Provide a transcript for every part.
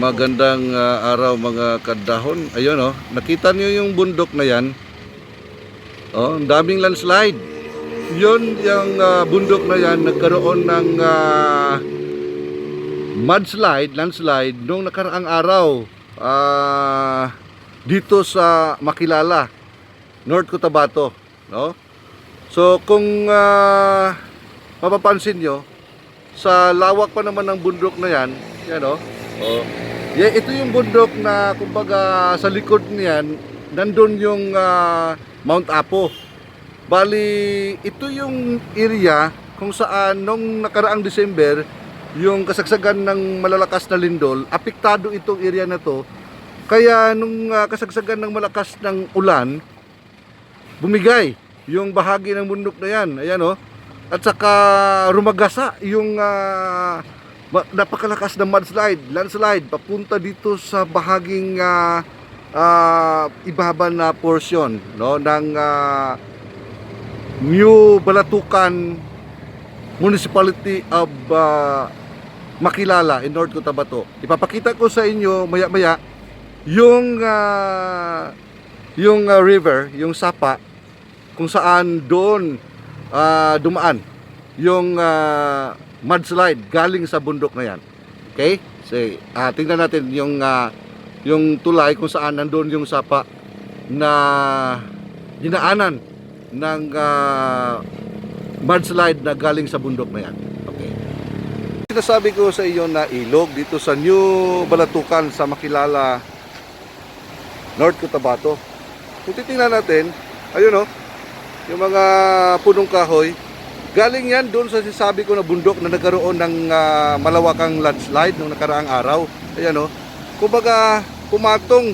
Magandang araw mga kadahon. Ayun oh, nakita niyo yung bundok na yan? Oh, ang daming landslide. Yun yung bundok na yan nagkaroon ng landslide nung nakaraang araw dito sa Makilala, North Cotabato, no? So kung mapapansin nyo, sa lawak pa naman ng bundok na yan, yan oh. Oh. Yeah, ito yung bundok na kumbaga sa likod niyan nandun yung Mount Apo. Bali, ito yung area kung saan nung nakaraang December yung kasagsagan ng malalakas na lindol, apektado itong area na to. Kaya nung kasagsagan ng malakas ng ulan, bumigay yung bahagi ng bundok na yan. Ayan oh. At saka rumagasa yung napakalakas na landslide papunta dito sa bahaging ibaba na portion, no, ng New Balatucan Municipality of Makilala in North Cotabato. Ipapakita ko sa inyo maya-maya yung river, yung Sapa, kung saan doon dumaan yung mudslide galing sa bundok na yan. Okay? So, tingnan natin yung tulay kung saan nandoon yung Sapa na dinaanan ng mudslide na galing sa bundok na yan. Okay. Sinasabi ko sa iyo na ilog dito sa New Balatucan sa Makilala, North Cotabato. Kung titingnan natin, ayun oh, yung mga punong kahoy, galing yan doon sa sinasabi ko na bundok na nagkaroon ng malawakang landslide nung nakaraang araw. Ayan o. Kumbaga, pumatong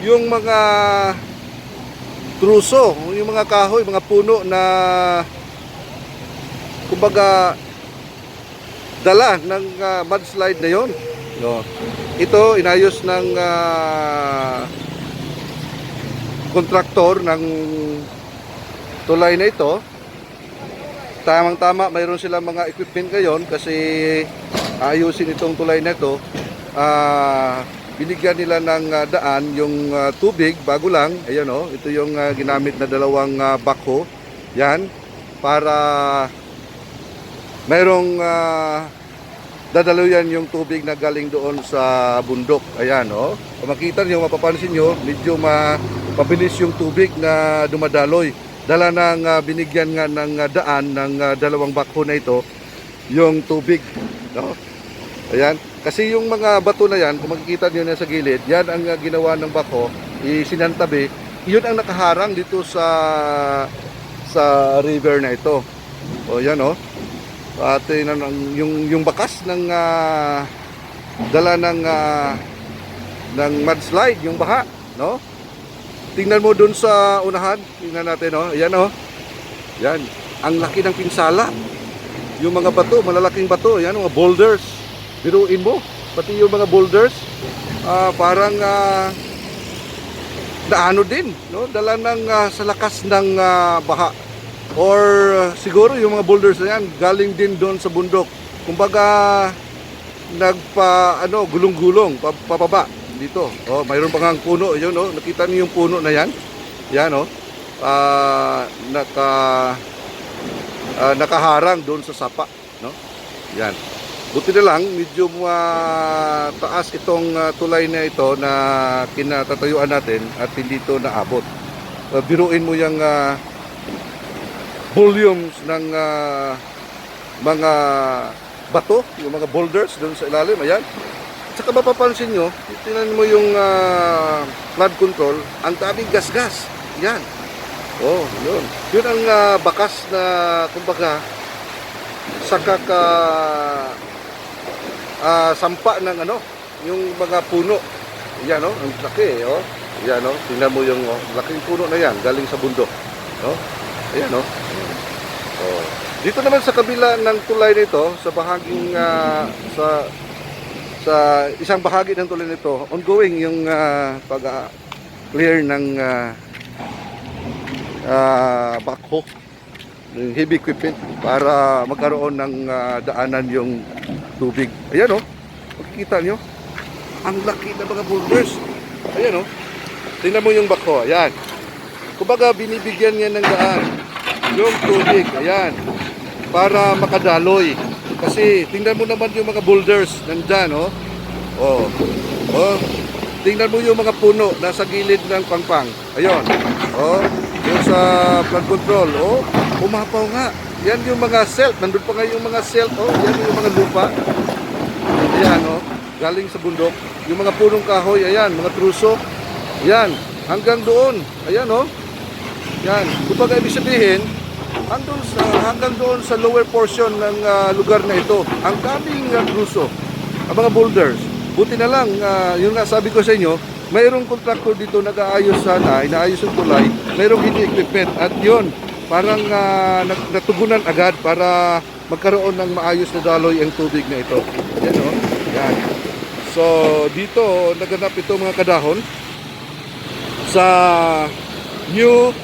yung mga truso, yung mga kahoy, mga puno na kumbaga dala ng mudslide na yon. No. Ito, inayos ng kontraktor ng tulay na ito. Tamang-tama, mayroon silang mga equipment ngayon kasi ayusin itong tulay na ito. Binigyan nila ng daan yung tubig, bago lang. Ayan o, ito yung ginamit na dalawang backhoe. Yan, para mayroong dadaluyan yung tubig na galing doon sa bundok. Ayan o, kung makita nyo, mapapansin nyo, medyo mabilis yung tubig na dumadaloy. Dala ng binigyan nga ng daan ng dalawang backhoe na ito yung tubig, no? Ayan, kasi yung mga bato na yan, kung makikita niyo na sa gilid, yan ang ginawa ng backhoe, isinantabi. Yun ang nakaharang dito sa river na ito. O yan oh. At yung bakas ng dala ng mudslide, yung baha, no? Tingnan mo dun sa unahan, tingnan natin, oh. Ayan, oh. Yan, ang laki ng pinsala. Yung mga bato, malalaking bato, yan, mga boulders. Biruin mo, pati yung mga boulders, parang naano din, no? Dala ng sa lakas ng baha. Or siguro yung mga boulders na yan, galing din doon sa bundok. Kumbaga, gulong-gulong, papaba. Dito, oh, mayroon pa ngang puno, yun oh, nakita niyo yung puno na yan. Yan oh. Nakaharang doon sa Sapa, no? Yan. Buti na lang medyo taas itong tulay na ito na kinatatayuan natin at hindi ito naabot. Biruin mo yung volumes ng mga bato, yung mga boulders doon sa ilalim, ayan. Saka mapapansin nyo, tingnan mo yung flood control, ang daming gas-gas. Yan. Oh, yun. Yun ang bakas na, kumbaga, saka sampa ng yung mga puno. Yan, oh, ang laki, oh. Yan, oh, tingnan mo yung laking puno na yan, galing sa bundok. Oh, ayan, oh. Oh. Dito naman sa kabila ng tulay nito, sa bahaging, sa isang bahagi ng tulay nito, ongoing yung pag-clear ng backhoe, ng heavy equipment para magkaroon ng daanan yung tubig. Ayan o, makikita nyo. Ang laki ng mga boulders. Ayan oh. Tingnan mo yung bako. Ayan. Kumbaga binibigyan niya ng daan yung tubig. Ayan. Para makadaloy. Kasi tingnan mo naman yung mga boulders nandyan oh. Oh. Oh. Tingnan mo yung mga puno nasa gilid ng pangpang. Ayun. Oh. Yung sa flood control. Oh. Umapaw nga. Yan yung mga silt. Nandun pa nga yung mga silt. Oh. Yan yung mga lupa. Ayan oh. Galing sa bundok. Yung mga punong kahoy. Ayan. Mga truso. Ayan. Hanggang doon. Ayan oh. Yan. Kumbaga ibig sabihin, hanggang doon sa lower portion ng lugar na ito. Ang daming truso. Ang mga boulders. Buti na lang, yun nga sabi ko sa inyo, mayroong contractor dito nag-aayos sana, inaayos yung tulay, mayroong hindi equipment. At yun, parang natugunan agad para magkaroon ng maayos na daloy ang tubig na ito. Yan o. Yan. So, dito, naganap ito mga kadahon sa new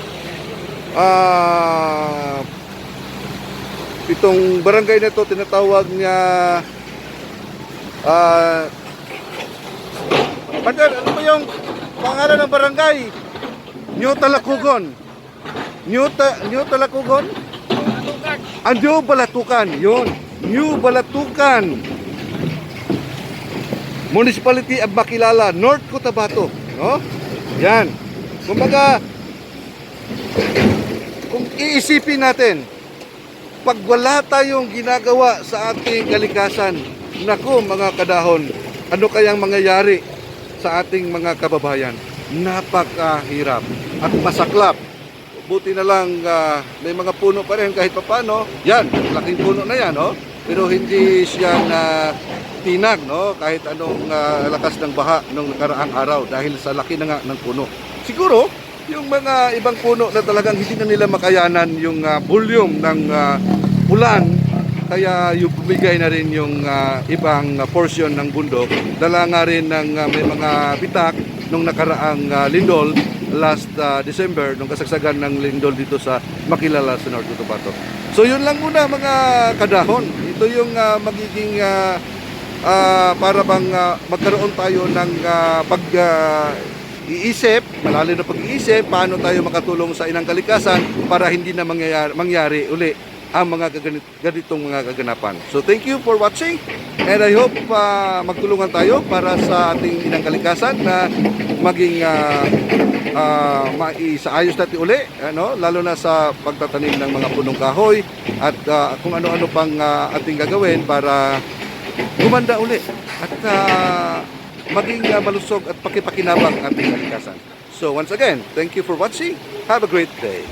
itong barangay na ito, tinatawag niya Partner, ano ba yung pangalan ng barangay? New Talakugon. New Talakugon? New Balatukan. Yun. New Balatukan. Municipality of Bacilala, North Cotabato. No? Yan. Kumbaga, kung iisipin natin, pag wala tayong ginagawa sa ating kalikasan, naku mga kadahon, ano kayang mangyayari sa ating mga kababayan? Napakahirap at masaklap. Buti na lang may mga puno pa rin kahit papano. Yan, laking puno na yan, no? Pero hindi siya na tinag, no? Kahit anong lakas ng baha nung nakaraang araw dahil sa laki na nga ng puno. Siguro, yung mga ibang puno na talagang hindi na nila makayanan yung volume ng ulan, kaya yung bumigay na rin yung ibang portion ng bundok. Dala nga rin ng may mga bitak nung nakaraang lindol last December, nung kasagsagan ng lindol dito sa Makilala sa North Cotabato. So yun lang muna mga kadahon. Ito yung magiging para bang magkaroon tayo ng iisip, malalim na pag-iisip, paano tayo makatulong sa inang kalikasan para hindi na mangyari uli ang mga ganitong mga kaganapan. So thank you for watching and I hope magtulungan tayo para sa ating inang kalikasan na maging maisaayos natin uli, ano? Lalo na sa pagtatanim ng mga punong kahoy at kung ano-ano pang ating gagawin para gumanda uli at maging malusog at pakipakinabang ating kalikasan. So once again, thank you for watching. Have a great day.